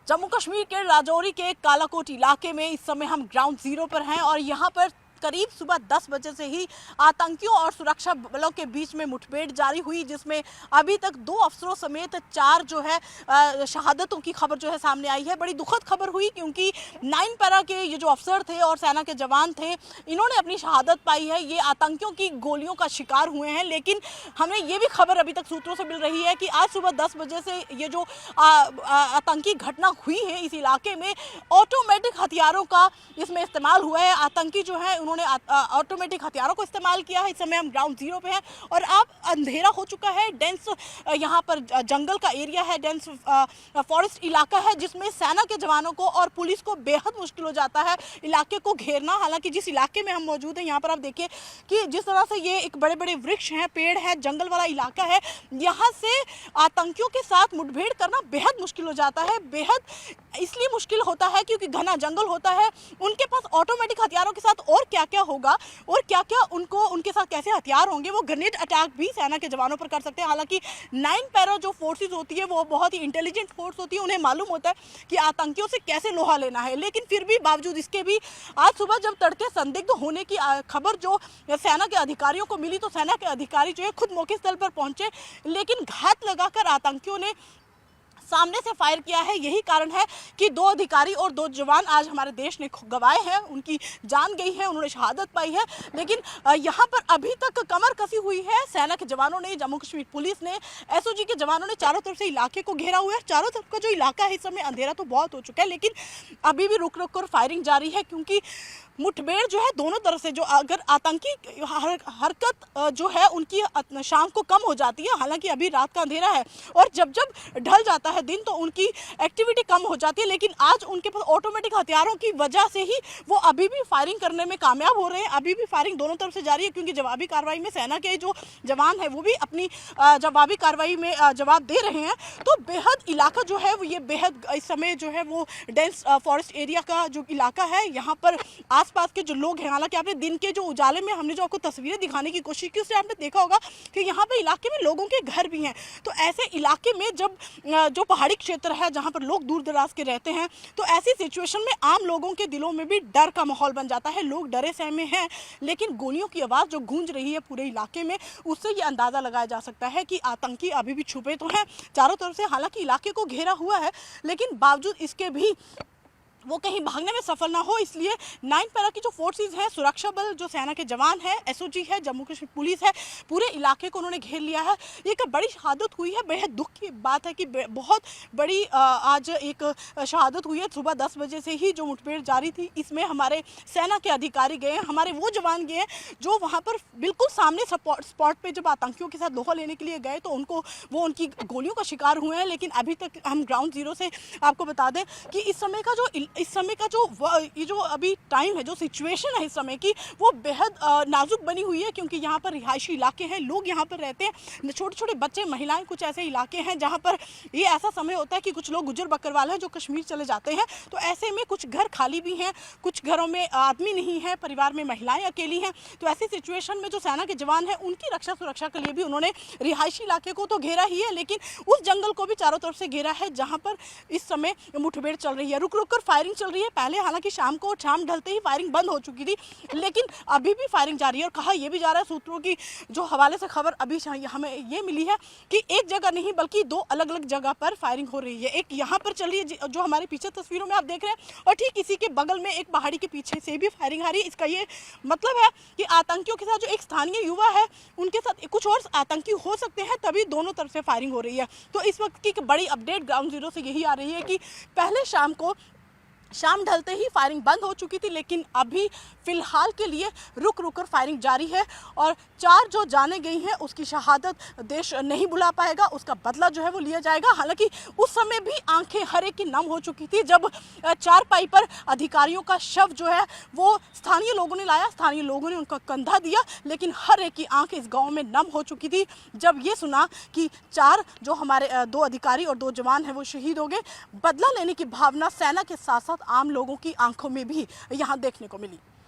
जम्मू कश्मीर के राजौरी के कालाकोट इलाके में इस समय हम ग्राउंड जीरो पर हैं और यहाँ पर करीब सुबह 10 बजे से ही आतंकियों और सुरक्षा बलों के बीच में मुठभेड़ जारी हुई, जिसमें अभी तक 2 अफसरों समेत 4 जो है शहादतों की खबर जो है सामने आई है। बड़ी दुखद खबर हुई क्योंकि 9 पैरा के ये जो अफसर थे और सेना के जवान थे, इन्होंने अपनी शहादत पाई है। ये आतंकियों की गोलियों का शिकार हुए हैं, लेकिन हमें ये भी खबर अभी तक सूत्रों से मिल रही है कि आज सुबह 10 बजे से ये जो आतंकी घटना हुई है इस इलाके में, ऑटोमेटिक हथियारों का इसमें इस्तेमाल हुआ है। आतंकी जो है उन्होंने ऑटोमेटिक हथियारों को इस्तेमाल किया है। इस समय हम ग्राउंड जीरो पे हैं और अब अंधेरा हो चुका है। डेंस यहाँ पर जंगल का एरिया है, डेंस फॉरेस्ट इलाका है, जिसमें सेना के जवानों को और पुलिस को बेहद मुश्किल हो जाता है इलाके को घेरना। हालांकि जिस इलाके में हम मौजूद हैं यहाँ पर आप देखिए कि जिस तरह से ये एक बड़े बड़े वृक्ष हैं, पेड़ है, जंगल वाला इलाका है, यहाँ से आतंकियों के साथ मुठभेड़ करना बेहद मुश्किल हो जाता है। बेहद इसलिए मुश्किल होता है क्योंकि घना जंगल होता है। उनके पास ऑटोमेटिक हथियारों के साथ और क्या क्या होगा और क्या क्या उनके साथ कैसे हथियार होंगे, वो ग्रेनेड अटैक भी सेना के जवानों पर कर सकते हैं। हालांकि 9 पैरा जो फोर्सेस होती है वो बहुत ही इंटेलिजेंट फोर्स होती है, उन्हें मालूम होता है कि आतंकियों से कैसे लोहा लेना है। लेकिन फिर भी बावजूद इसके भी आज सुबह जब तड़के संदिग्ध होने की खबर जो सेना के अधिकारियों को मिली, तो सेना के अधिकारी जो है खुद मौके स्थल पर पहुंचे, लेकिन घात लगाकर आतंकियों ने सामने से फायर किया है। यही कारण है कि 2 अधिकारी और 2 जवान आज हमारे देश ने गंवाए हैं, उनकी जान गई है, उन्होंने शहादत पाई है। लेकिन यहाँ पर अभी तक कमर कसी हुई है सेना के जवानों ने, जम्मू कश्मीर पुलिस ने, एसओजी के जवानों ने चारों तरफ से इलाके को घेरा हुआ है। चारों तरफ का जो इलाका है इस समय अंधेरा तो बहुत हो चुका है, लेकिन अभी भी रुक रुक कर फायरिंग जारी है क्योंकि मुठभेड़ जो है दोनों तरफ से, जो अगर आतंकी हरकत जो है उनकी शाम को कम हो जाती है। हालांकि अभी रात का अंधेरा है और जब जब ढल जाता है दिन तो उनकी एक्टिविटी कम हो जाती है, लेकिन आज उनके पास ऑटोमेटिक हथियारों की वजह से ही वो अभी भी फायरिंग करने में कामयाब हो रहे हैं। अभी भी फायरिंग दोनों तरफ से जारी है क्योंकि जवाबी कार्रवाई में सेना के जो जवान है वो भी अपनी जवाबी कार्रवाई में जवाब दे रहे हैं। तो बेहद इलाका जो है वो ये बेहद इस समय जो है वो डेंस फॉरेस्ट एरिया का जो इलाका है, यहाँ पर आसपास के जो लोग हैं, हालांकि आपने दिन के जो उजाले में हमने जो आपको तस्वीरें दिखाने की कोशिश की उससे आपने देखा होगा कि यहाँ पे इलाके में लोगों के घर भी हैं। तो ऐसे इलाके में जब जो पहाड़ी क्षेत्र है जहाँ पर लोग दूर दराज के रहते हैं, तो ऐसी सिचुएशन में आम लोगों के दिलों में भी डर का माहौल बन जाता है। लोग डरे सहमे हैं, लेकिन गोलियों की आवाज़ जो गूंज रही है पूरे इलाके में, उससे ये अंदाज़ा लगाया जा सकता है कि आतंकी अभी भी छुपे तो हैं चारों तरफ से। हालांकि इलाके को घेरा हुआ है, लेकिन बावजूद इसके भी वो कहीं भागने में सफल ना हो, इसलिए 9 पैरा की जो फोर्सेस हैं, सुरक्षा बल, जो सेना के जवान हैं, एसओजी है, जम्मू कश्मीर पुलिस है, पूरे इलाके को उन्होंने घेर लिया है। ये एक बड़ी शहादत हुई है। बेहद दुख की बात है कि बहुत बड़ी आज एक शहादत हुई है। सुबह 10 बजे से ही जो मुठभेड़ जारी थी, इसमें हमारे सेना के अधिकारी गए हैं, हमारे वो जवान गए हैं जो वहाँ पर बिल्कुल सामने स्पॉट पर जब आतंकियों के साथ लोहा लेने के लिए गए तो उनकी गोलियों का शिकार हुए हैं। लेकिन अभी तक हम ग्राउंड जीरो से आपको बता दें कि इस समय का जो अभी टाइम है, जो सिचुएशन है इस समय की, वो बेहद नाजुक बनी हुई है क्योंकि यहाँ पर रिहायशी इलाके हैं, लोग यहाँ पर रहते हैं, छोटे छोटे बच्चे, महिलाएं। कुछ ऐसे इलाके हैं जहाँ पर ये ऐसा समय होता है कि कुछ लोग गुजर बकरवाल हैं जो कश्मीर चले जाते हैं, तो ऐसे में कुछ घर खाली भी हैं, कुछ घरों में आदमी नहीं है, परिवार में महिलाएं अकेली हैं। तो ऐसी सिचुएशन में जो सेना के जवान हैं उनकी रक्षा सुरक्षा के लिए भी उन्होंने रिहायशी इलाके को तो घेरा ही है, लेकिन उस जंगल को भी चारों तरफ से घेरा है जहाँ पर इस समय मुठभेड़ चल रही है। रुक रुक कर फायरिंग चल रही है। पहले हालांकि शाम ढलते ही फायरिंग बंद हो चुकी थी, लेकिन अभी भी फायरिंग जारी है। और कहा यह भी जा रहा है सूत्रों की जो हवाले से खबर अभी हमें ये मिली है कि एक जगह नहीं बल्कि 2 अलग अलग जगह पर फायरिंग हो रही है। एक यहाँ पर चल रही है जो हमारे पीछे तस्वीरों में आप देख रहे हैं, और ठीक इसी के बगल में एक पहाड़ी के पीछे से भी फायरिंग आ रही है। इसका ये मतलब है कि आतंकियों के साथ जो एक स्थानीय युवा है उनके साथ कुछ और आतंकी हो सकते हैं, तभी दोनों तरफ से फायरिंग हो रही है। तो इस वक्त की बड़ी अपडेट ग्राउंड जीरो से यही आ रही है कि पहले शाम ढलते ही फायरिंग बंद हो चुकी थी, लेकिन अभी फिलहाल के लिए रुक रुक कर फायरिंग जारी है और 4 जो जाने गई हैं उसकी शहादत देश नहीं बुला पाएगा, उसका बदला जो है वो लिया जाएगा। हालांकि उस समय भी आंखें हर एक की नम हो चुकी थी जब 4 पाई पर अधिकारियों का शव जो है वो स्थानीय लोगों ने लाया, स्थानीय लोगों ने उनका कंधा दिया, लेकिन हर एक की आंखें इस गाँव में नम हो चुकी थी जब ये सुना कि 4 जो हमारे 2 अधिकारी और 2 जवान हैं वो शहीद हो गए। बदला लेने की भावना सेना के साथ साथ आम लोगों की आंखों में भी यहाँ देखने को मिली।